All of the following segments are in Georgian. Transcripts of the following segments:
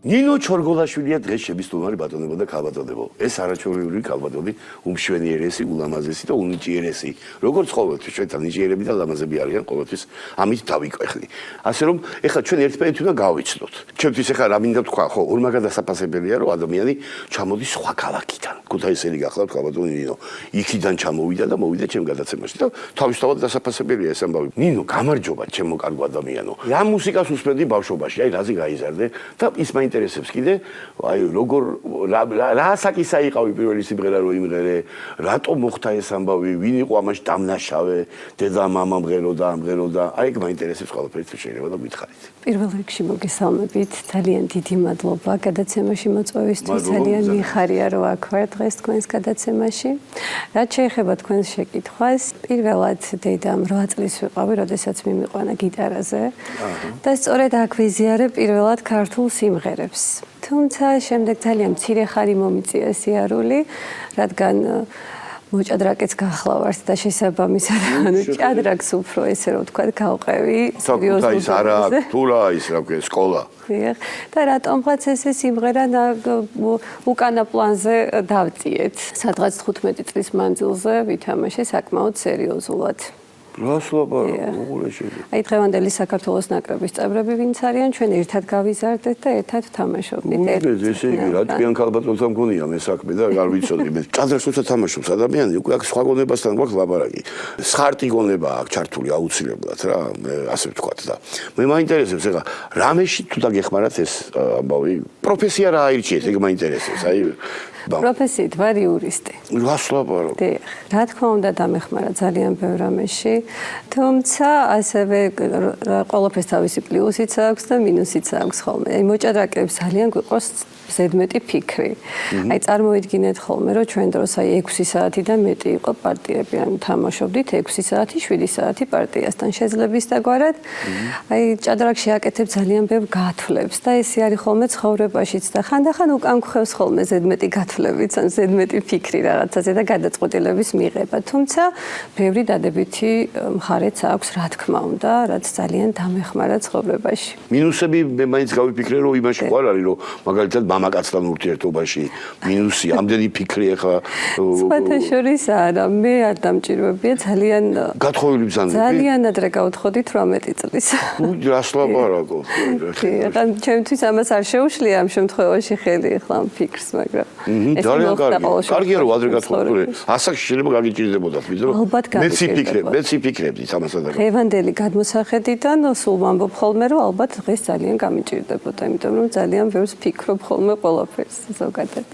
ნინო ჩორგოლაშვილია დღეს შებისწულარი ბატონებო და ქალბატონებო. ეს არაჩვეულებრივი ქალბატონი, უმშვენიერესი, ულამაზესი და უნიჭიერესი. როგორც ყოველთვის ჩვენთან ნიჭიერები და ლამაზები არიან ყოველთვის ამით დავიკვეხნი. ასე რომ ეხლა ჩვენ ერთმანეთს უნდა გავიცნოთ. ჩვენთვის ეხლა რა მინდა თქვა, ხო, ორმაგად დასაფასებელია, რომ ადამიანი ჩამოდის სხვა ქალაქიდან. ქუთაისელი გახლავთ ქალბატონი ნინო. იქიდან ჩამოვიდა და მოვიდა ჩემ გადაცემაში და თავისთავად დასაფასებელია ეს ამბავი. ნინო, გამარჯობა, ჩემო კარგო ადამიანო. რა მუსიკას უსმენდი ბავშვობაში, აი რაზე გაიზარდე და ის მაინტერესებს კიდე, აი როგორ რა საკისა იყავი პირველი სიმღერა რო იმღერე, რატომ მოხდა ეს ამბავი, ვინ იყო ამაში დამნაშავე, დედა მამა მღეროდა, აი ეგ მაინტერესებს ყველაფერი თუ შეიძლება და გითხარით. პირველ რიგში მოგესალმებით, ძალიან დიდი მადლობა გადაცემაში მოწვევისთვის, ძალიან მიხარია რომ აქ ვარ დღეს თქვენს გადაცემაში. რაც შეეხება თქვენს შეკითხვას, პირველად დედამ 8 წლის ვიყავი, როდესაც მიმიყვანა გიტარაზე და სწორედ აქ ვიზიარებ პირველად ქართულ სიმღერებს. თუმცა შემდეგ ძალიან მცირე ხანი მომიწია სიარული, რადგან მოჭადრაკეც გახლავართ და შესაბამისად ანუ ჭადრაკს უფრო ესე რომ თქვა გავყევი სერიოზულად ის არა თუ რა ის რა ქვია სკოლა და რატომღაც ესე სიმღერა უკანა პლანზე დავწიეთ სადღაც 15 წლის მანძილზე ვითამაშე საკმაოდ სერიოზულად აი დღევანდელი საქართველოს ნაკრების წევრები ვინც არიან ჩვენ ერთად გავიზარდეთ და ერთად ვთამაშობდით ესე იგი რა თქვენ ქალბატონთან მგონია მე საქმე და არ ვიცოდი მე ჭადრაკს როცა თამაშობს ადამიანი უკვე აქ სხვა გონებასთან გვაქვს ლაბარაკი სხარტი გონება აქ ჩართული აუცილებლად რა ასე ვთქვათ და მე მაინტერესებს ეხლა რამეში თუ დაგეხმარათ ეს ამბავი პროფესია რა აირჩიეთ ეგ მაინტერესებს აი პროფესიით ვარ იურისტი. რას ლაპარაკობ? რა თქმა უნდა დამეხმარა ძალიან ბევრ რამეში, თუმცა ასევე ყველაფერს თავისი პლუსიც აქვს და მინუსიც აქვს ხოლმე. აი მოჭადრაკეებს ძალიან გვიყოს ზედმეტი ფიქრი. აი წარმოვიდგინეთ ხოლმე რომ ჩვენ დროს აი 6 საათი და მეტი იყო პარტიები, ანუ თამაშობდით 6 საათი, 7 საათი პარტიასთან შეძლების დაგვარად. აი ჭადრაკში აკეთებ ძალიან ბევრ გათვლებს და ესე არის ხოლმე ცხოვრებაშიც და ხანდახან უკან გვხევს ხოლმე ზედმეტი გათვლებიც, ან ზედმეტი ფიქრი რაღაცაზე და გადაწყვეტილების მიღება. თუმცა ბევრი დადებითი მხარეც აქვს, რა თქმა უნდა, რაც ძალიან დამეხმარა ცხოვრებაში. მინუსები მე მაინც გავიფიქრე რომ იმაში ყარ არის რომ მაგალითად მამაკაცთან ურთიერთობაში მინუსი, ამდენი ფიქრი ახლა სხვათა შორის არა, მე არ დამჭირვებია ძალიან გათხოვილი ბრძანები. ძალიან ადრე გავთხოვდი 18 წლის. რას ლაპარაკობ? ან ჩემთვის ამას არ შეუშლია ამ შემთხვევაში ხელი ახლა ამ ფიქრს, მაგრამ ძალიან კარგი. კარგია რომ ადრე გათხოვდი. ასაკში შეიძლება გაგიჭირდებოდათ, ვიდრე მეც ვიფიქრებდი ამას ადრე. დღევანდელი გადმოსახედიდან სულ ვამბობ ხოლმე რომ ალბათ დღეს ძალიან გამიჭირდებოდა, იმიტომ რომ ძალიან ბევრს ფიქრობ ხოლმე ყველაფერს ზოგადად.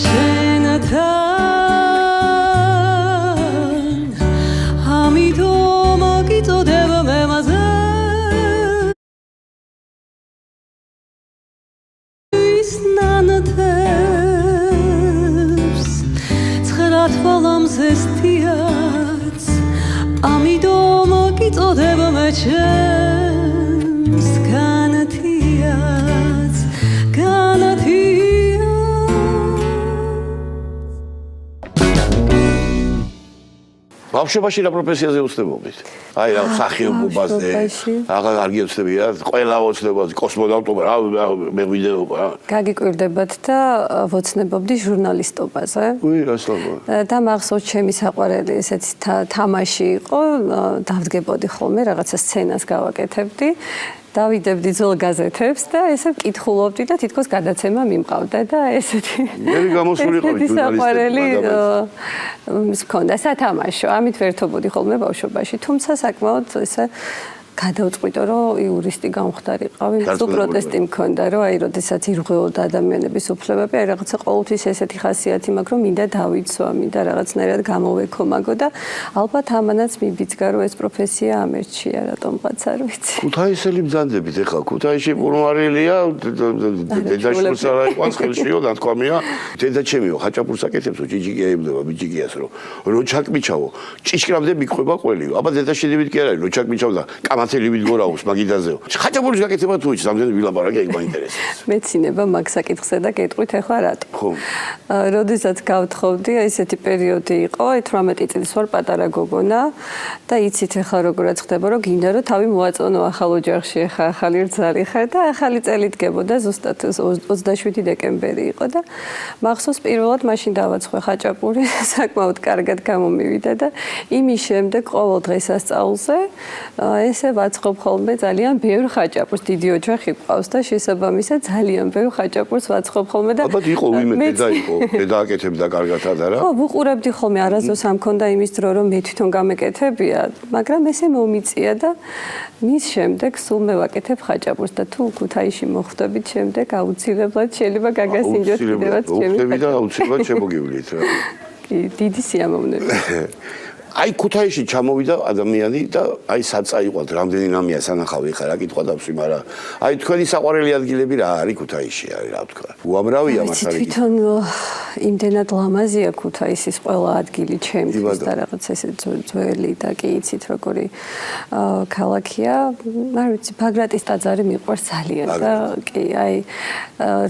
Shame იწოდება მე ჩემს განათიას ბავშვობაში რა პროფესიაზე უცდებოდით? აი რა სახიობობაზე, აღარ არ გიოცდებია, ყველა უცდებოდი, კოსმონავტობა, რა მეღვიდეობა. გაგიკვირდებათ და ვოცნებობდი ჟურნალისტობაზე. უი, რა სწავლა. და მახსოვს ჩემი საყვარელი ესეთი თამაში იყო, დავდგებოდი ხოლმე, რაღაცა სცენას გავაკეთებდი. დავიდებდი ძველ გაზეთებს და ესე ვკითხულობდი და თითქოს გადაცემა მიმყავდა და ესეთი მე გამოსულიყავი ჟურნალისტები მქონდა სათამაშო, ამით ვერთობოდი ხოლმე ბავშვობაში, თუმცა საკმაოდ ესე გადავწყვიტო, რომ იურისტი გამხდარიყავი. სულ პროტესტი მქონდა, რომ აი, როდესაც ირღვეოდა ადამიანების უფლებები, აი რაღაცა ყოველთვის ესეთი ხასიათი მაქვს, რომ მინდა დავიცვა, მინდა რაღაცნაირად გამოვექო მაგო და ალბათ ამანაც მიბიძგა, რომ ეს პროფესია ამერჩია, რატომღაც არ ვიცი. ქუთაისელი ბრძანდებით ეხლა, ქუთაისში პურმარილია, დედაშვილს არა იყვანს ხელშიო, ნათქვამია, დედაჩემიო, ხაჭაპურს აკეთებს, ჯიჯიკია ებდება ბიჯიკიას, რომ ჩაკმიჩავო, ჭიშკრამდე მიყვება ყველიო. აბა დედაშვილივით კი არა, რომ ჩაკმიჩავდა, კამათელივით გორაოს მაგიდაზეო. ხაჭაპურის გაკეთება თუ იცი, ამდენი ვილაპარაკე იქ მაინტერესებს. მეცინება მაგ საკითხზე და გეტყვით ახლა რატო. ხო. როდესაც გავთხოვდი, ესეთი პერიოდი იყო, 18 წლის ვარ პატარა გოგონა და იცით ახლა როგორაც ხდება, რომ გინდა რომ თავი მოაწონო ახალ ოჯახში, ახლა ახალი რძალი ხარ და ახალი წელი დგებოდა ზუსტად 27 დეკემბერი იყო და მახსოვს პირველად მაშინ დავაცხვე ხაჭაპური, საკმაოდ კარგად გამომივიდა და იმის შემდეგ ყოველ დღესასწაულზე ესე ვაცხობ ხოლმე ძალიან ბევრ ხაჭაპურს, დიდი ოჯახი გვყავს და შესაბამისად ძალიან ბევრ ხაჭაპურს ვაცხობ ხოლმე და ალბათ იყო ვიმე დედა იყო, დედა აკეთებდა კარგად არა? ხო, ვუყურებდი ხოლმე, არასდროს ამ მქონდა იმის დრო, რომ მე თვითონ გამეკეთებია, მაგრამ ესე მომიწია და მის შემდეგ სულ მე ვაკეთებ ხაჭაპურს და თუ ქუთაისში მოხვდებით შემდეგ აუცილებლად შეიძლება გაგასინჯოთ კიდევაც ჩემი ხაჭაპური და აუცილებლად შემოგივლით რა. კი, დიდი სიამოვნებაა. აი ქუთაისში ჩამოვიდა ადამიანი და აი საწაიყვად რამდენი ნამია სანახავი ხარ, რა კითხვა დავსვი, მაგრამ აი თქვენი საყვარელი ადგილები რა არის ქუთაისში, არის რა ვთქვა. უამრავია მასალები. თვითონ იმდენად ლამაზია ქუთაისის ყველა ადგილი ჩემთვის და რაღაც ესე ძველი და კი იცით როგორი ქალაქია. არ ვიცი, ბაგრატის ტაძარი მიყვარს ძალიან და კი აი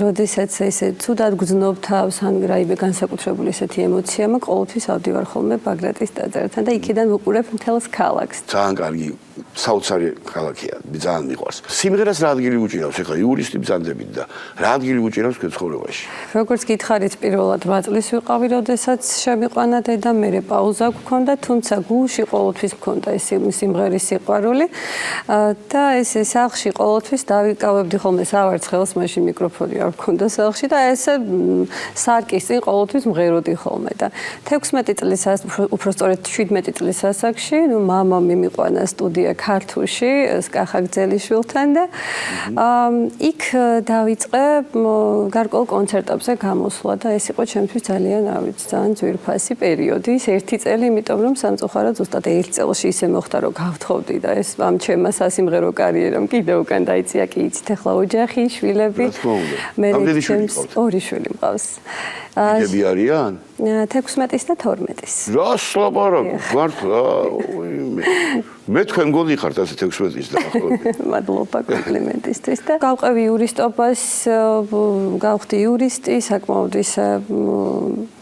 როდესაც ესე ცუდად გძნობ თავს ან რაიმე განსაკუთრებული ესეთი ემოცია მაქვს, ყოველთვის ავდივარ ხოლმე ბაგრატის ტაძართან და იქიდან ვუყურებ მთელს ქალაქს. ძალიან კარგი საოცარი ქალაქია, ძალიან მიყვარს. სიმღერას რა ადგილი უჭირავს ახლა იურისტი ბრძანდებით და რა ადგილი უჭირავს თქვენ ცხოვრებაში? როგორც გითხარით, პირველად 8 წლის ვიყავი, როდესაც შემიყვანა დედა, მერე პაუზა გქონდა, თუმცა გულში ყოველთვის მქონდა ეს სიმღერის სიყვარული და ესე სახლში ყოველთვის დავიკავებდი ხოლმე სავარცხელს, მაშინ მიკროფონი არ მქონდა სახლში და ესე სარკის წინ ყოველთვის მღეროდი ხოლმე და 16 წლის უფრო სწორედ 17 წლის ასაკში, ნუ მამა მიმიყვანა სტუდია ქართულში, სკახა გძელიშვილთან და იქ დავიწყე გარკვეულ კონცერტებზე გამოსვლა და ეს იყო ჩემთვის ძალიან, არ ვიცი, ძალიან ძვირფასი პერიოდი. ის ერთი წელი, იმიტომ რომ სამწუხაროდ ზუსტად ერთ წელში ისე მოხდა, რომ გავთხოვდი და ეს ამ ჩემმა სასიმღერო კარიერამ კიდევ უკან დაიწია, კი იცით, ახლა ოჯახი, შვილები. მე ორი შვილი მყავს. დიდები არიან? 16 და 12-ის. რას ლაპარაკობ? მართლა? მე თქვენ გონი ხართ ასე 16-ის დაახლოებით. მადლობა კომპლიმენტისთვის და გავყევი იურისტობას, გავხდი იურისტი, საკმაოდ ისე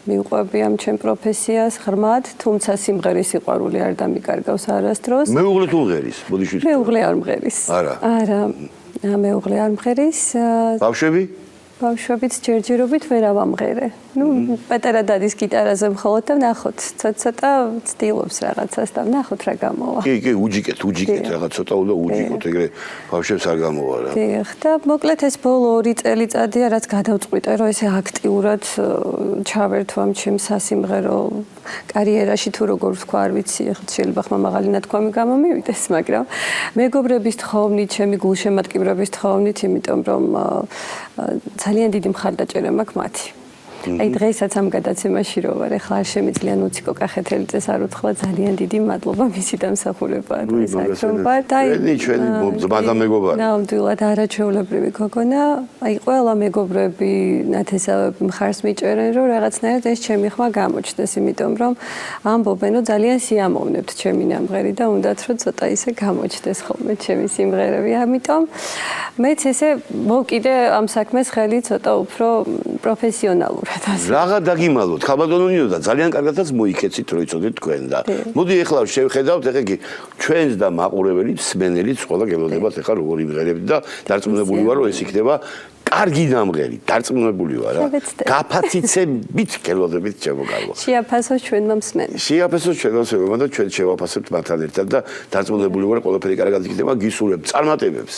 მიყვები ამ ჩემ პროფესიას ღრმად, თუმცა სიმღერის სიყვარული არ დამიკარგავს არასდროს. მეუღლე თუ მღერის? ბოდიშვილი. მეუღლე არ მღერის. არა, მეუღლე არ მღერის. ბავშვები? ბავშვებიც ჯერჯერობით ვერ ავამღერე. ნუ პატარა დადის გიტარაზე მხოლოდ და ვნახოთ, ცოტა ცდილობს რაღაცას და ვნახოთ რა გამოვა. კი, უჯიკეთ, რაღაც ცოტა უნდა უჯიკოთ, ეგრე ბავშვებს არ გამოვა რა. დიახ, და მოკლედ ეს ბოლო 2 წელიწადია, რაც გადავწყვიტე, რომ ესე აქტიურად ჩავერთო ამ ჩემ სასიმღერო კარიერაში თუ როგორ ვთქვა, არ ვიცი, ახლა შეიძლება ხმამაღალი ნათქვამი გამომივიდეს, მაგრამ მეგობრების თხოვნით, ჩემი გულშემატკივრების თხოვნით, იმიტომ რომ ძალიან დიდი მხარდაჭერა მაქვს მათი. აი დღესაც ამ გადაცემაში რო ვარ, ახლა არ შემიძლია ნუციკო კახეთელიძეს არ უთხრა ძალიან დიდი მადლობა მისი დამსახურებაა დღეს აქ რომ ვარ და ჩვენი ძმა მეგობარი. ნამდვილად არაჩვეულებრივი გოგონა. აი ყველა მეგობრები ნათესავები მხარს მიჭერენ რომ რაღაცნაირად ეს ჩემი ხმა გამოჩნდეს, იმიტომ რომ ამბობენ რომ ძალიან სიამოვნებთ ჩემი ნამღერი და უნდათ რომ ცოტა ისე გამოჩნდეს ხოლმე ჩემი სიმღერები. ამიტომ მეც ესე მოვკიდე ამ საქმეს ხელი ცოტა უფრო პროფესიონალურად ასე. რაღა დაგიმალოთ, ხალბატონო და ძალიან კარგადაც მოიქეცით რო იცოდეთ თქვენ და. მოდი ეხლა შევხედავთ ეხა კი ჩვენს და მაყურებელი მსმენელიც ყველა გელოდებათ ეხლა როგორ იმღერებთ და დარწმუნებული ვარ რომ ეს იქნება კარგი ნამღერი, დარწმუნებული ვარ რა. გაფაციცებით გელოდებით ჩემო კარგო. შეაფასოს ჩვენმა მსმენელს. შეაფასოს ჩვენმა მსმენელმა და ჩვენ შევაფასებთ მათთან ერთად და დარწმუნებული ვარ ყველაფერი კარგად იქნება, გისურვებ წარმატებებს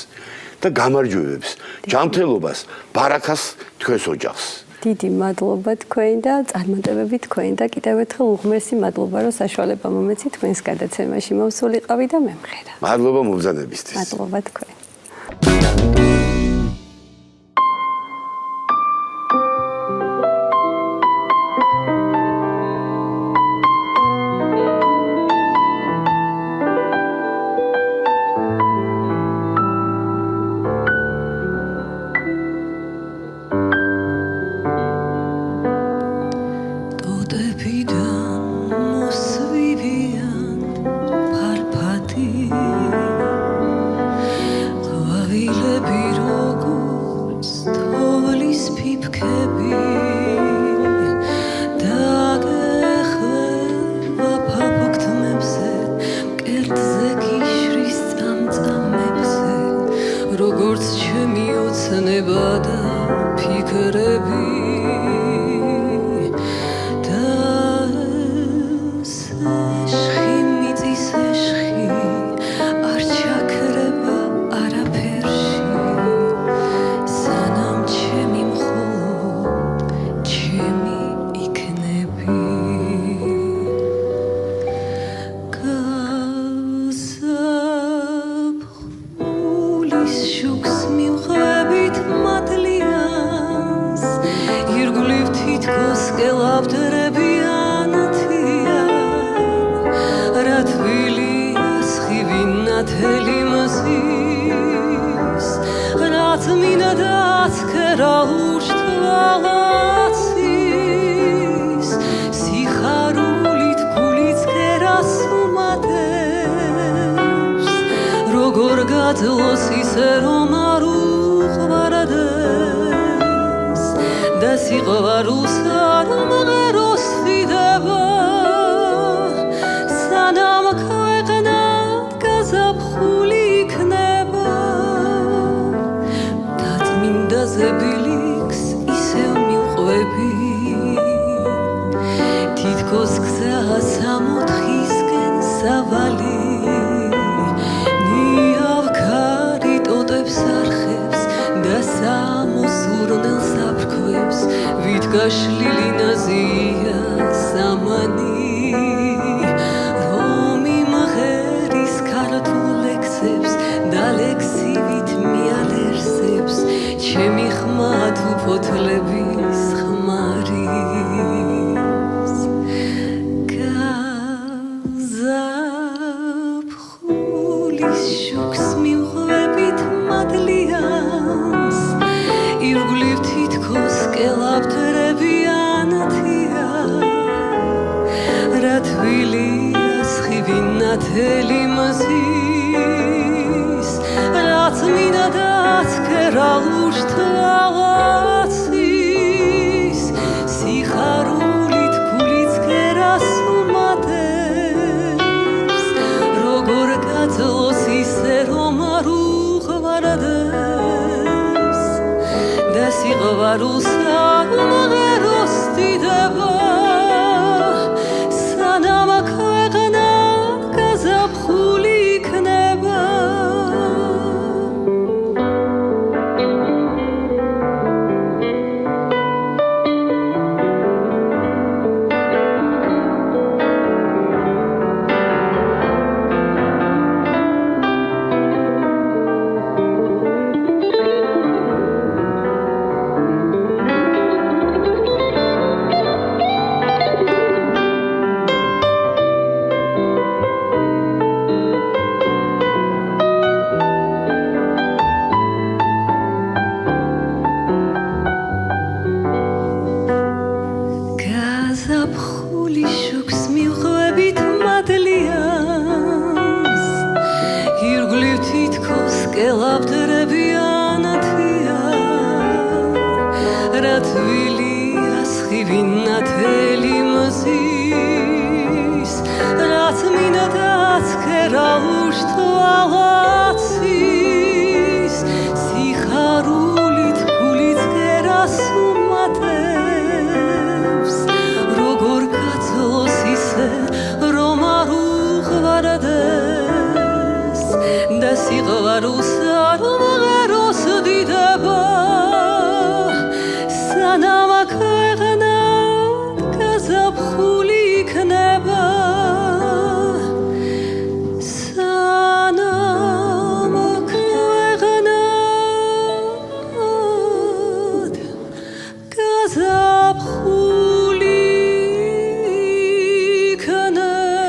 და გამარჯვებებს, ჯანმრთელობას, ბარაქას თქვენს ოჯახს. დიდი მადლობა თქვენ და წარმატებები თქვენ და კიდევ ერთხელ უღმესი მადლობა რომ საშუალება მომეცით თქვენს გადაცემაში მოვსულიყავი და მემღერა. მადლობა მომბრძანებისთვის. მადლობა თქვენ. როგორც ჩემი ოცნება და ფიქრები და სეშხი მიწის სეშხი არ ჩაქრება არაფერში სანამ ჩემი მხოლოდ ჩემი იქნები შუქს მივხვებით მადლიანს ირგვლივ თითქოს კელავდრებიანთია რა თბილია სხივი ნათელი მზის რაც მინდაც ქერა უშტვაღაცის სიხარულით გულიც ქერას უმატებს როგორ გაძლოს ისე რომ არ უყვარდეს და სიყვარულს არ მღეროს ვიდება სანამ ქვეყნა გაზაფხული იქნება დაწმინდაზე ბილიქს ისევ მივყვები თითქოს გზა სამოთხისკენ სავალი და სამოსურნელს აფრქვევს ვიდგაშლილი ნაზია სამანი რომ იმღერის ქართულ ლექსებს და ლექსივით მიალერსებს ჩემი ხმა თუ ფოთლების ხმარის გაზაფხულის შუქს მივხვებით მადლიანს ირგვლივ თითქოს კელავდრებიანთია რა თბილია სხივი ნათელი მზის რაც მინდაც ქერა უშტვაღაცის სიხარულით გულიც ქერას უმატებს როგორ გაძლოს ისე რომ არ უყვარდეს და სიყვარულს არ მღეროს დიდება სანამ ქვეყნა გაზაფხული იქნება. ცივინათელი მზის რაც მინდაც ქერა უშთვალაცის სიხარულით გულიც გერას უმატებს როგორ გაწოს ისე რომ არ უღვარდეს და სიყვარულს არ ვღეროს დიდება სანამ ქვეყნა გაზაფხული იქნება სანამ ქვეყნა გაზაფხული იქნება